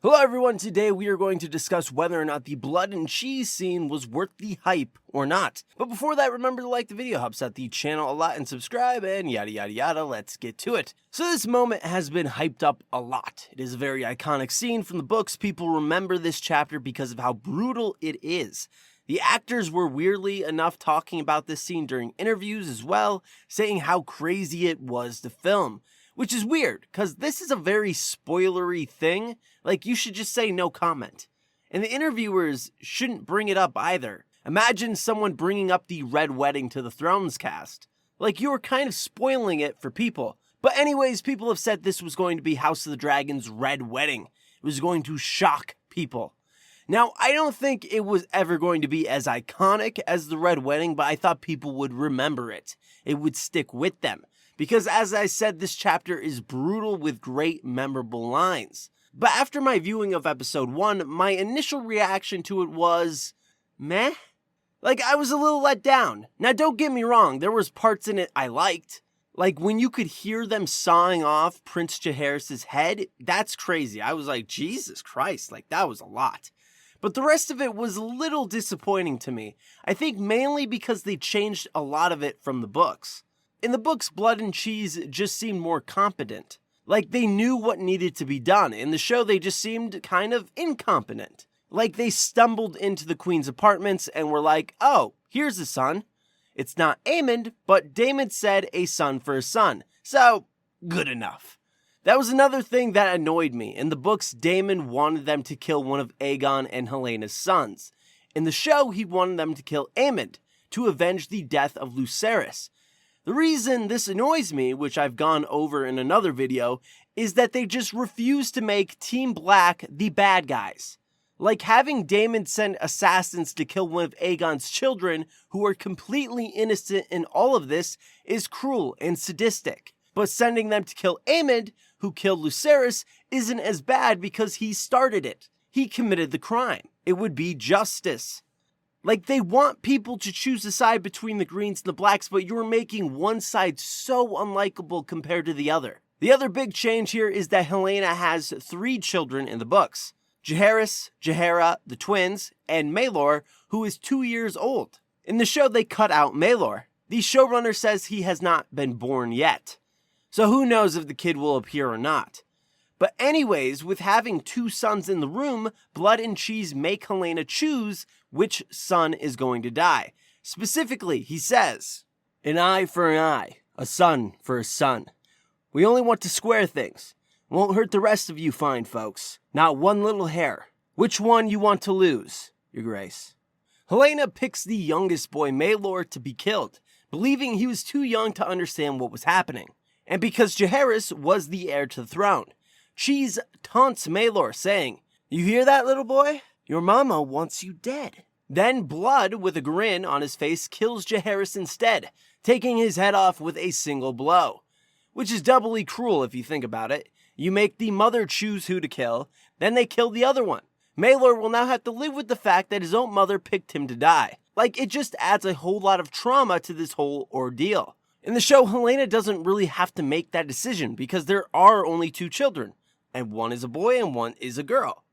Hello everyone, today we are going to discuss whether or not the blood and cheese scene was worth the hype or not. But before that, remember to like the video, helps out the channel a lot, and subscribe, and yada yada yada, let's get to it. So this moment has been hyped up a lot. It is a very iconic scene from the books. People remember this chapter because of how brutal it is. The actors were weirdly enough talking about this scene during interviews as well, saying how crazy it was to film. Which is weird, because this is a very spoilery thing. Like, you should just say no comment. And the interviewers shouldn't bring it up either. Imagine someone bringing up the Red Wedding to the Thrones cast. Like, you were kind of spoiling it for people. But anyways, people have said this was going to be House of the Dragon's Red Wedding. It was going to shock people. Now, I don't think it was ever going to be as iconic as the Red Wedding, but I thought people would remember it. It would stick with them. Because as I said, this chapter is brutal with great memorable lines. But after my viewing of episode 1, my initial reaction to it was, meh? Like, I was a little let down. Now don't get me wrong, there was parts in it I liked. Like when you could hear them sawing off Prince Jaehaerys' head, that's crazy. I was like, Jesus Christ, like that was a lot. But the rest of it was a little disappointing to me. I think mainly because they changed a lot of it from the books. In the books, Blood and Cheese just seemed more competent. Like they knew what needed to be done. In the show, they just seemed kind of incompetent. Like they stumbled into the queen's apartments and were like, oh, here's a son. It's not Aemond, but Daemon said a son for a son. So, good enough. That was another thing that annoyed me. In the books, Daemon wanted them to kill one of Aegon and Helena's sons. In the show, he wanted them to kill Aemond to avenge the death of Lucerys. The reason this annoys me, which I've gone over in another video, is that they just refuse to make Team Black the bad guys. Like having Daemon send assassins to kill one of Aegon's children, who are completely innocent in all of this, is cruel and sadistic. But sending them to kill Aemond, who killed Lucerys, isn't as bad because he started it. He committed the crime. It would be justice. Like, they want people to choose a side between the Greens and the Blacks, but you're making one side so unlikable compared to the other. The other big change here is that Helaena has 3 children in the books. Jaehaerys, Jaehaera, the twins, and Maelor, who is 2 years old. In the show, they cut out Maelor. The showrunner says he has not been born yet. So who knows if the kid will appear or not. But anyways, with having 2 sons in the room, Blood and Cheese make Helaena choose which son is going to die. Specifically, he says, an eye for an eye, a son for a son. We only want to square things. Won't hurt the rest of you fine folks. Not one little hair. Which one you want to lose, your grace? Helaena picks the youngest boy, Maelor, to be killed, believing he was too young to understand what was happening. And because Jaehaerys was the heir to the throne. Cheese taunts Maelor, saying, you hear that, little boy? Your mama wants you dead. Then Blood, with a grin on his face, kills Jaehaerys instead, taking his head off with a single blow. Which is doubly cruel if you think about it. You make the mother choose who to kill, then they kill the other one. Maelor will now have to live with the fact that his own mother picked him to die. Like, it just adds a whole lot of trauma to this whole ordeal. In the show, Helaena doesn't really have to make that decision because there are only 2 children. And one is a boy and one is a girl.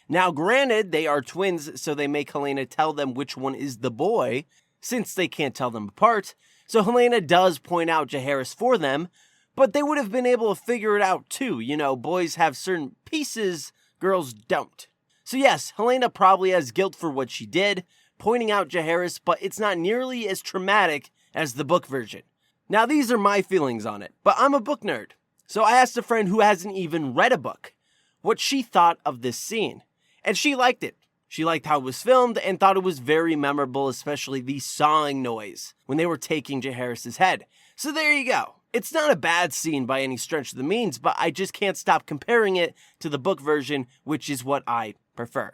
Now granted, they are twins, so they make Helaena tell them which one is the boy, since they can't tell them apart. So Helaena does point out Jaehaerys for them, but they would have been able to figure it out too. You know, boys have certain pieces, girls don't. So yes, Helaena probably has guilt for what she did, pointing out Jaehaerys, but it's not nearly as traumatic as the book version. Now these are my feelings on it, but I'm a book nerd. So I asked a friend who hasn't even read a book what she thought of this scene. And she liked it. She liked how it was filmed and thought it was very memorable, especially the sawing noise when they were taking Jaehaerys' head. So there you go. It's not a bad scene by any stretch of the means, but I just can't stop comparing it to the book version, which is what I prefer.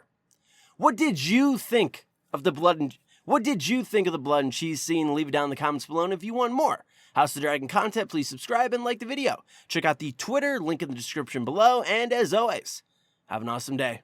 What did you think of the blood and cheese scene? Leave it down in the comments below, and if you want more House of the Dragon content, please subscribe and like the video. Check out the Twitter, link in the description below, and as always, have an awesome day.